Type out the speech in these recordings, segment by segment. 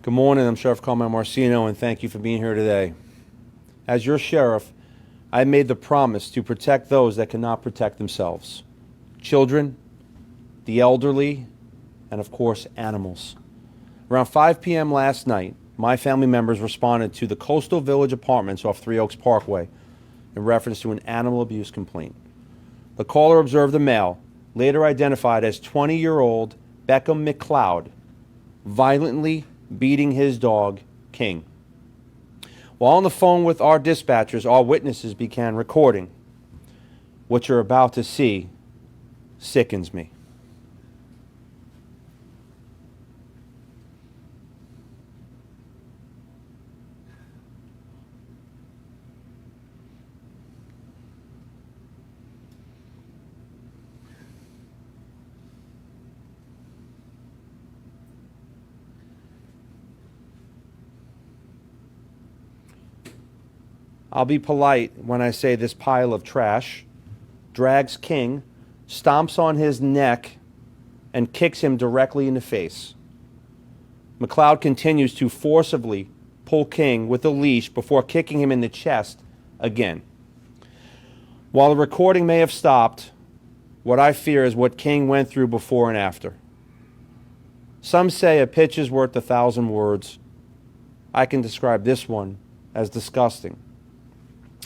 Good morning. I'm Sheriff Carmine Marcino, and thank you for being here today. As your sheriff, I made the promise to protect those that cannot protect themselves. Children, the elderly, and of course, animals. Around 5 p.m. last night, my family members responded to the Coastal Village Apartments off Three Oaks Parkway in reference to an animal abuse complaint. The caller observed a male, later identified as 20-year-old Beckham McLeod, violently beating his dog, King. While on the phone with our dispatchers, our witnesses began recording. What you're about to see sickens me. I'll be polite when I say this pile of trash drags King, stomps on his neck, and kicks him directly in the face. McLeod continues to forcibly pull King with a leash before kicking him in the chest again. While the recording may have stopped, what I fear is what King went through before and after. Some say a pitch is worth 1,000 words. I can describe this one as disgusting.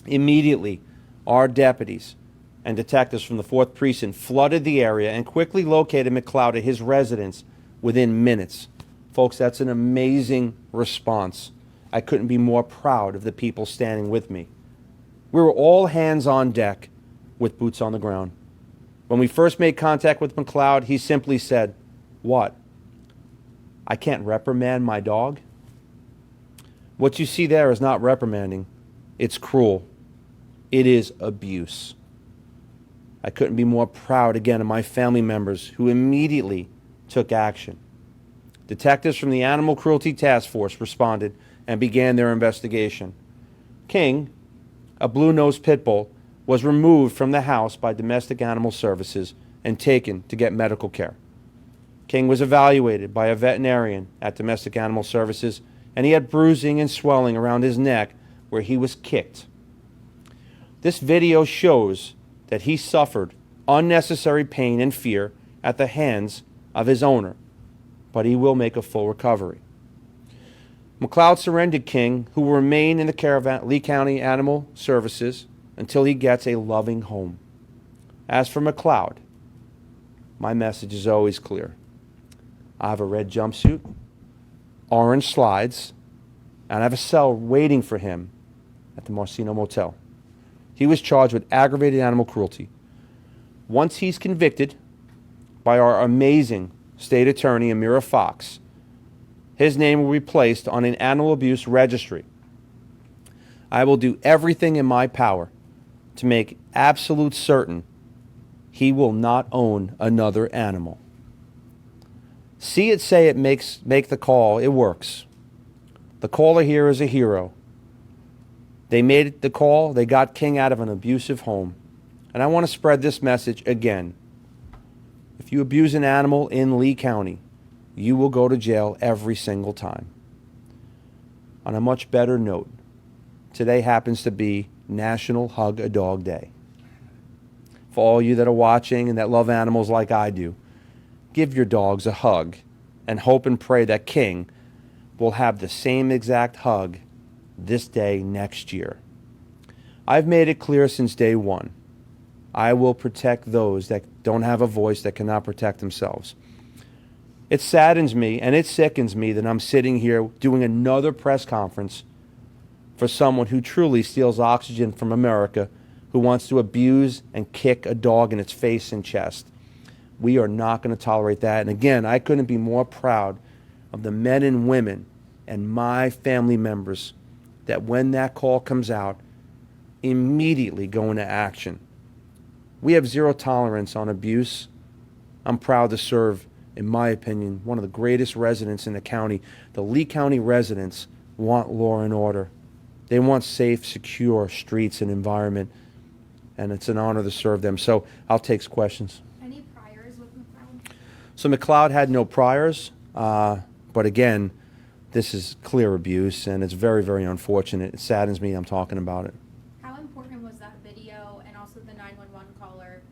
Immediately, our deputies and detectives from the 4th Precinct flooded the area and quickly located McLeod at his residence within minutes. Folks, that's an amazing response. I couldn't be more proud of the people standing with me. We were all hands on deck with boots on the ground. When we first made contact with McLeod, he simply said, "What? I can't reprimand my dog?" What you see there is not reprimanding. It's cruel. It is abuse. I couldn't be more proud again of my family members who immediately took action. Detectives from the Animal Cruelty Task Force responded and began their investigation. King, a blue-nosed pit bull, was removed from the house by Domestic Animal Services and taken to get medical care. King was evaluated by a veterinarian at Domestic Animal Services, and he had bruising and swelling around his neck where he was kicked. This video shows that he suffered unnecessary pain and fear at the hands of his owner, but he will make a full recovery. McLeod surrendered King, who will remain in the care of Lee County Animal Services until he gets a loving home. As for McLeod, my message is always clear. I have a red jumpsuit, orange slides, and I have a cell waiting for him at the Marcino Motel. He was charged with aggravated animal cruelty. Once he's convicted by our amazing state attorney, Amira Fox, his name will be placed on an animal abuse registry. I will do everything in my power to make absolute certain he will not own another animal. See it, say it, make the call. It works. The caller here is a hero. They made the call. They got King out of an abusive home. And I want to spread this message again. If you abuse an animal in Lee County, you will go to jail every single time. On a much better note, today happens to be National Hug a Dog Day. For all you that are watching and that love animals like I do, give your dogs a hug and hope and pray that King will have the same exact hug this day next year. I've made it clear since day one. I will protect those that don't have a voice, that cannot protect themselves. It saddens me and it sickens me that I'm sitting here doing another press conference for someone who truly steals oxygen from America, who wants to abuse and kick a dog in its face and chest. We are not going to tolerate that. And again, I couldn't be more proud of the men and women and my family members that when that call comes out, immediately go into action. We have zero tolerance on abuse. I'm proud to serve, in my opinion, one of the greatest residents in the county. The Lee County residents want law and order. They want safe, secure streets and environment, and it's an honor to serve them. So I'll take questions. Any priors with McLeod? So McLeod had no priors, but again, this is clear abuse, and it's very, very unfortunate. It saddens me. I'm talking about it. How important was that video and also the 911 caller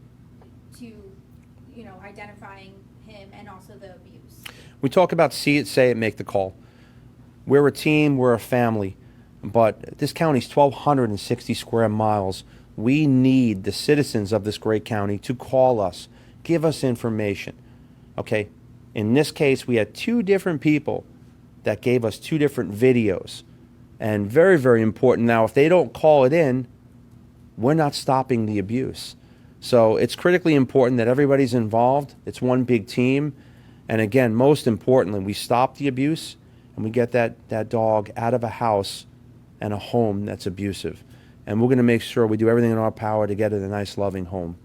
to, identifying him and also the abuse? We talk about see it, say it, make the call. We're a team, we're a family, but this county's 1,260 square miles. We need the citizens of this great county to call us, give us information. Okay? In this case, we had two different people that gave us two different videos. And very, very important. Now, if they don't call it in, we're not stopping the abuse. So it's critically important that everybody's involved. It's one big team. And again, most importantly, we stop the abuse and we get that dog out of a house and a home that's abusive. And we're going to make sure we do everything in our power to get it a nice, loving home.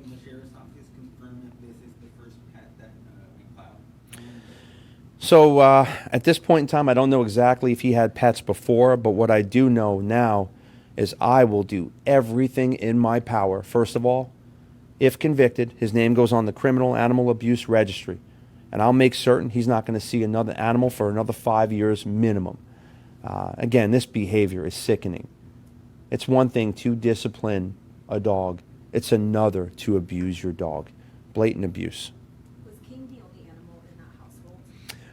Can the sheriff's office confirm if this is the first pet that McLeod? So at this point in time, I don't know exactly if he had pets before, but what I do know now is I will do everything in my power. First of all, if convicted, his name goes on the criminal animal abuse registry. And I'll make certain he's not going to see another animal for another 5 years minimum. Again, this behavior is sickening. It's one thing to discipline a dog. It's another to abuse your dog. Blatant abuse. Was King the only animal in that household?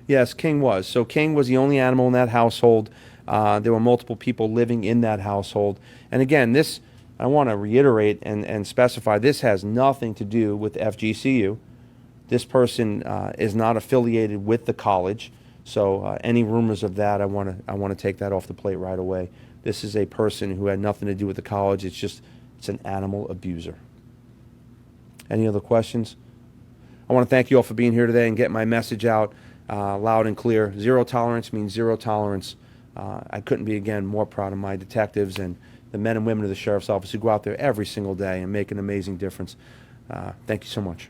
Yes, King was. So King was the only animal in that household. There were multiple people living in that household. And again, this, I want to reiterate and specify, this has nothing to do with FGCU. This person is not affiliated with the college. So any rumors of that, I want to take that off the plate right away. This is a person who had nothing to do with the college. It's an animal abuser. Any other questions? I want to thank you all for being here today and getting my message out loud and clear. Zero tolerance means zero tolerance. I couldn't be, again, more proud of my detectives and the men and women of the Sheriff's Office who go out there every single day and make an amazing difference. Thank you so much.